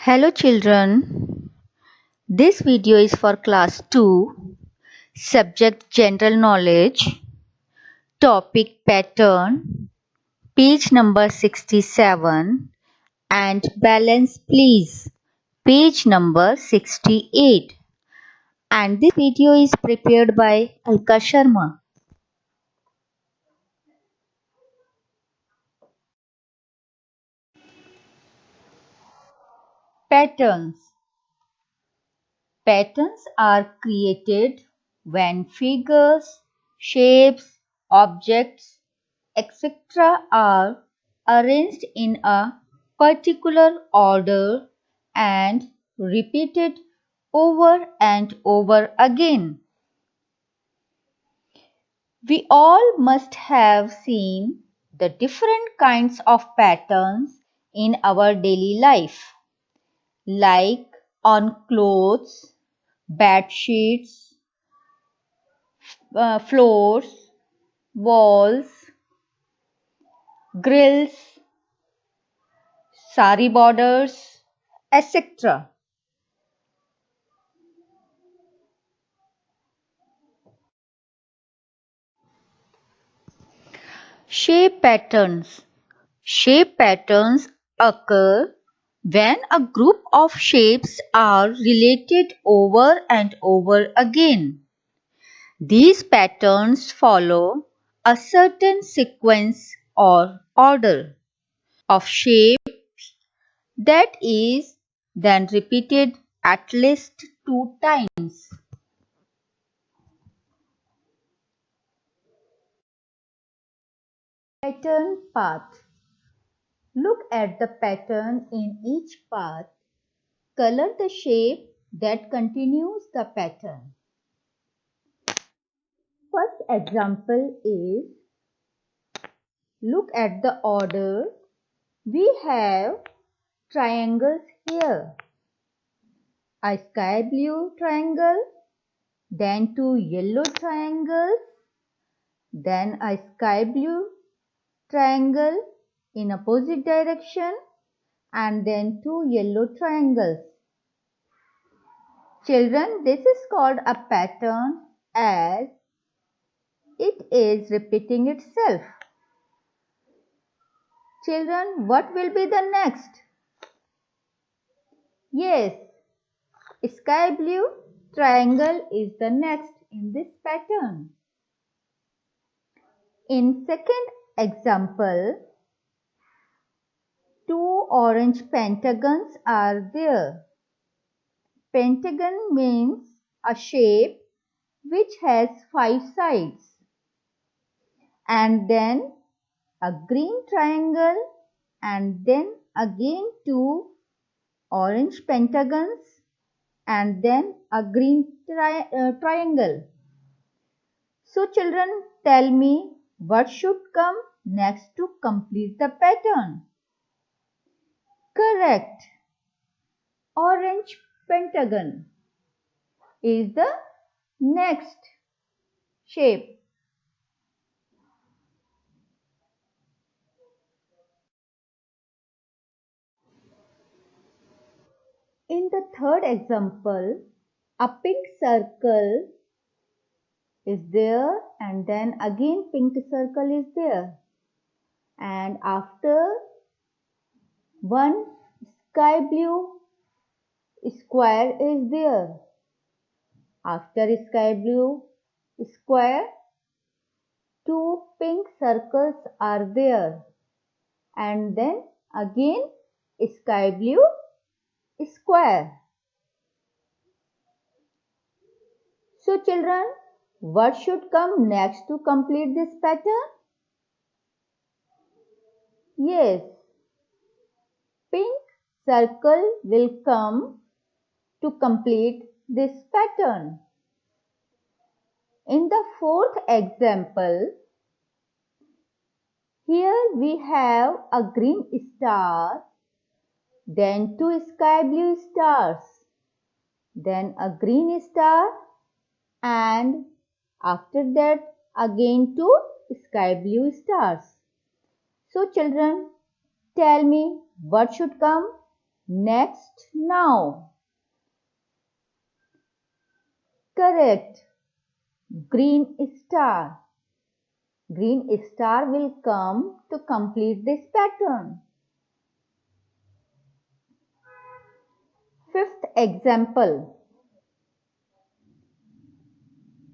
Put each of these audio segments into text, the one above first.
Hello children, this video is for class 2, subject general knowledge, topic pattern, page number 67 and balance please, page number 68. And this video is prepared by Alka Sharma. Patterns. Patterns are created when figures, shapes, objects, etc. are arranged in a particular order and repeated over and over again. We all must have seen the different kinds of patterns in our daily life, like on clothes, bed sheets, floors, walls, grills, sari borders, etc. Shape patterns. Shape patterns occur when a group of shapes are related over and over again. These patterns follow a certain sequence or order of shapes that is then repeated at least 2 times. Pattern path. Look at the pattern in each path. Color the shape that continues the pattern. First example is, look at the order. We have triangles here. A sky blue triangle, then 2 yellow triangles, then a sky blue triangle in opposite direction, and then 2 yellow triangles. Children, this is called a pattern as it is repeating itself. Children, what will be the next? Yes, sky blue triangle is the next in this pattern. In second example, 2 orange pentagons are there. Pentagon means a shape which has 5 sides, and then a green triangle, and then again 2 orange pentagons, and then a green triangle. So children, tell me what should come next to complete the pattern? Correct. Orange pentagon is the next shape. In the third example, a pink circle is there, and then again pink circle is there, and after one sky blue square is there. After sky blue square, 2 pink circles are there, and then again sky blue square. So children, what should come next to complete this pattern? Yes, pink circle will come to complete this pattern. In the fourth example, here we have a green star, then 2 sky blue stars, then a green star, and after that again 2 sky blue stars. So children, tell me what should come next now. Correct. Green star. Green star will come to complete this pattern. Fifth example.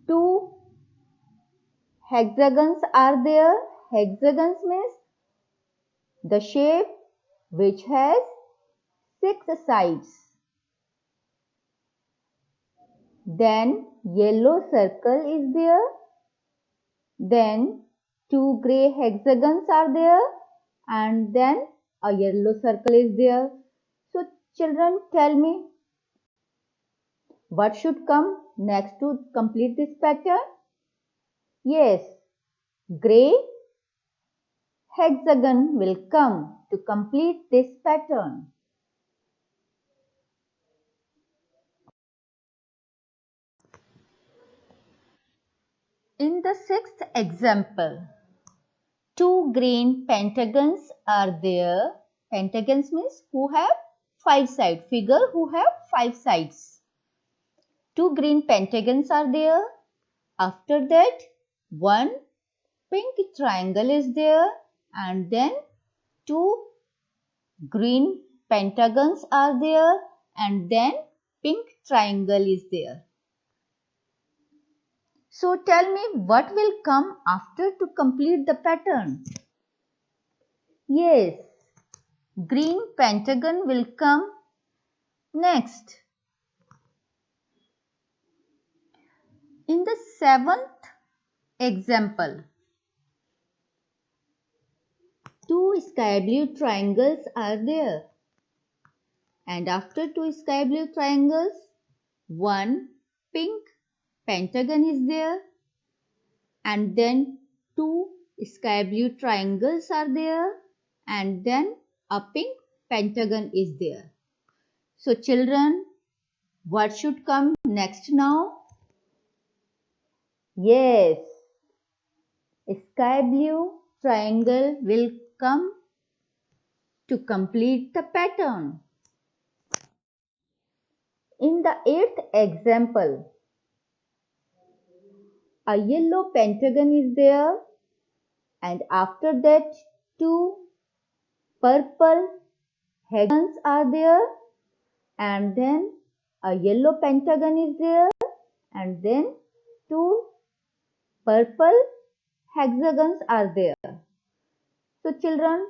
Two hexagons are there. Hexagons means the shape which has 6 sides. Then yellow circle is there. Then 2 grey hexagons are there. And then a yellow circle is there. So children, tell me, what should come next to complete this pattern? Yes, grey hexagon will come to complete this pattern. In the sixth example, two green pentagons are there. Pentagons means who have 5 sides. Figure who have 5 sides. Two green pentagons are there. After that, one pink triangle is there, and then two green pentagons are there, and then pink triangle is there. So tell me, what will come after to complete the pattern? Yes, green pentagon will come next. In the seventh example, two sky blue triangles are there. And after two sky blue triangles, one pink pentagon is there. And then two sky blue triangles are there. And then a pink pentagon is there. So children, what should come next now? Yes, sky blue triangle will come to complete the pattern. In the eighth example, a yellow pentagon is there, and after that two purple hexagons are there, and then a yellow pentagon is there, and then two purple hexagons are there. So children,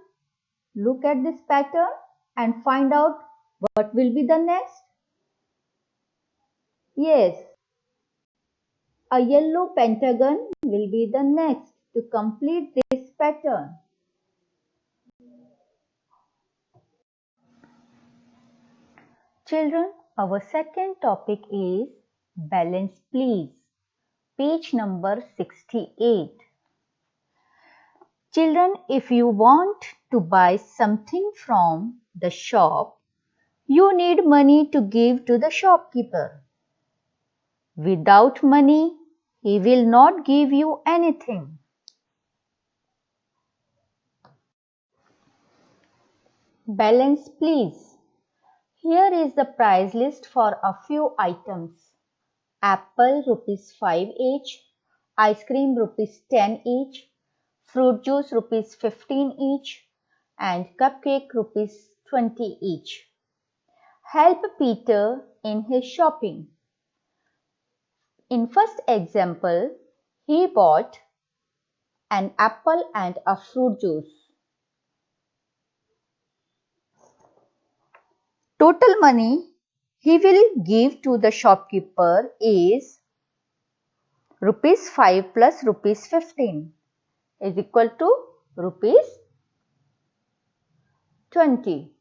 look at this pattern and find out what will be the next. Yes, a yellow pentagon will be the next to complete this pattern. Children, our second topic is balance please. Page number 68. Children, if you want to buy something from the shop, you need money to give to the shopkeeper. Without money, he will not give you anything. Balance please. Here is the price list for a few items. Apple ₹5 each, ice cream ₹10 each, fruit juice ₹15 each, and cupcake ₹20 each. Help Peter in his shopping. In first example, he bought an apple and a fruit juice. Total money he will give to the shopkeeper is ₹5 plus ₹15 is equal to ₹20.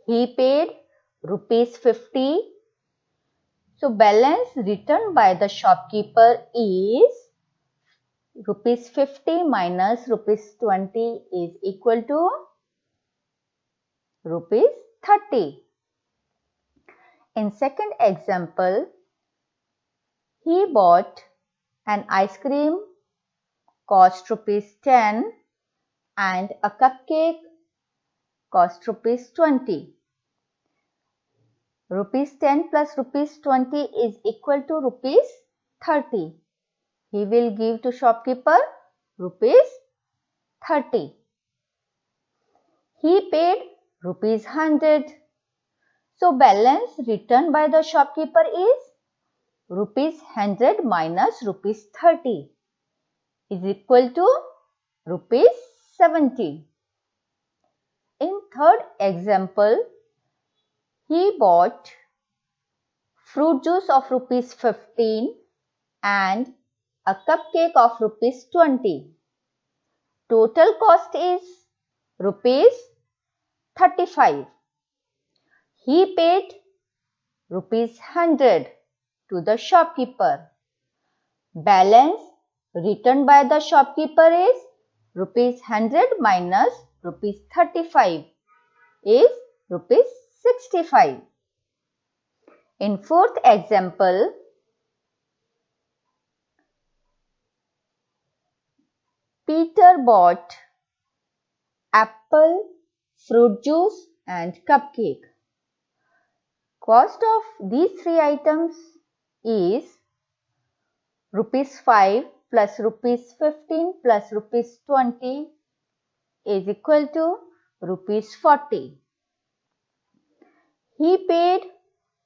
He paid ₹50. So balance returned by the shopkeeper is ₹50 minus ₹20 is equal to ₹30. In second example, he bought an ice cream cost ₹10 and a cupcake cost ₹20. Rupees 10 plus rupees 20 is equal to rupees 30. He will give to shopkeeper rupees 30. He paid rupees 100. So balance returned by the shopkeeper is rupees 100 minus rupees 30 is equal to rupees 70. In third example, he bought fruit juice of rupees 15 and a cupcake of rupees 20. Total cost is rupees 35. He paid rupees 100 to the shopkeeper. Balance returned by the shopkeeper is rupees 100 minus rupees 35 is rupees 65. In fourth example, Peter bought apple, fruit juice and cupcake. Cost of these three items is rupees 5 plus rupees 15 plus rupees 20 is equal to rupees 40. He paid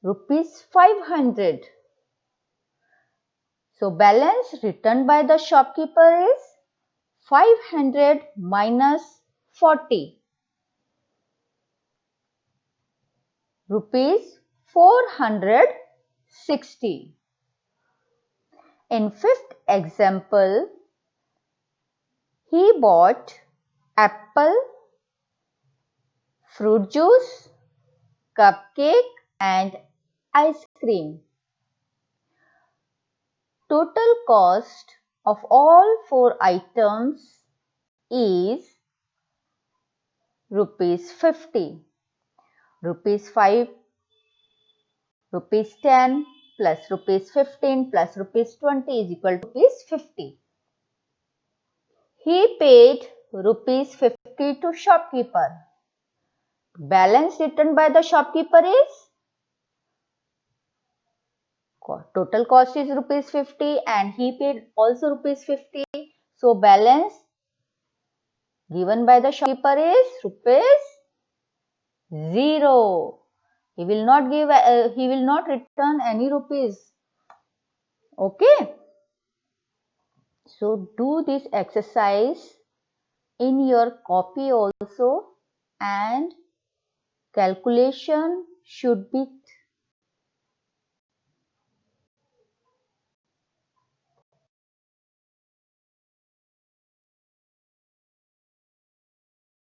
rupees 500. So balance returned by the shopkeeper is 500 minus 40. Rupees 460. In fifth example, he bought apple, fruit juice, cupcake and ice cream. Total cost of all four items is rupees 50. Rupees 5, rupees 10 plus rupees 15 plus rupees 20 is equal to rupees 50. He paid rupees 50 to shopkeeper. Balance returned by the shopkeeper is total cost is rupees 50 and he paid also rupees 50. So balance given by the shopkeeper is rupees 0. He will not return any rupees. Okay. So do this exercise in your copy also and calculation should be